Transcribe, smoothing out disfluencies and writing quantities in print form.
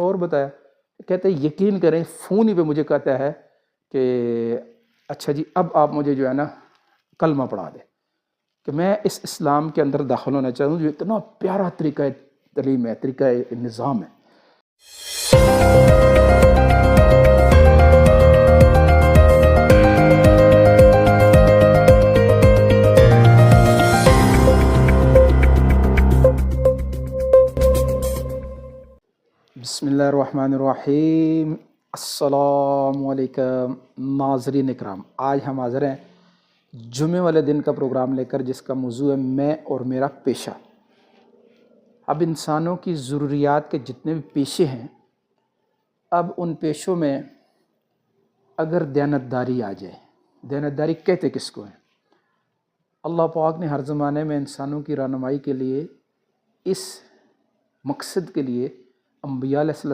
اور بتایا، کہتے ہیں یقین کریں فون ہی پہ مجھے کہتا ہے کہ اچھا جی اب آپ مجھے جو ہے نا کلمہ پڑھا دیں کہ میں اس اسلام کے اندر داخل ہونا چاہوں، جو اتنا پیارا طریقہ تعلیم ہے، طریقہ نظام ہے۔ بسم اللہ الرحمن الرحیم۔ السلام علیکم ناظرین اکرام، آج ہم حاضر ہیں جمعے والے دن کا پروگرام لے کر، جس کا موضوع ہے میں اور میرا پیشہ۔ اب انسانوں کی ضروریات کے جتنے بھی پیشے ہیں، اب ان پیشوں میں اگر دیانتداری آ جائے، دیانتداری کہتے کس کو ہے؟ اللہ پاک نے ہر زمانے میں انسانوں کی رہنمائی کے لیے، اس مقصد کے لیے انبیاء علیہ السلام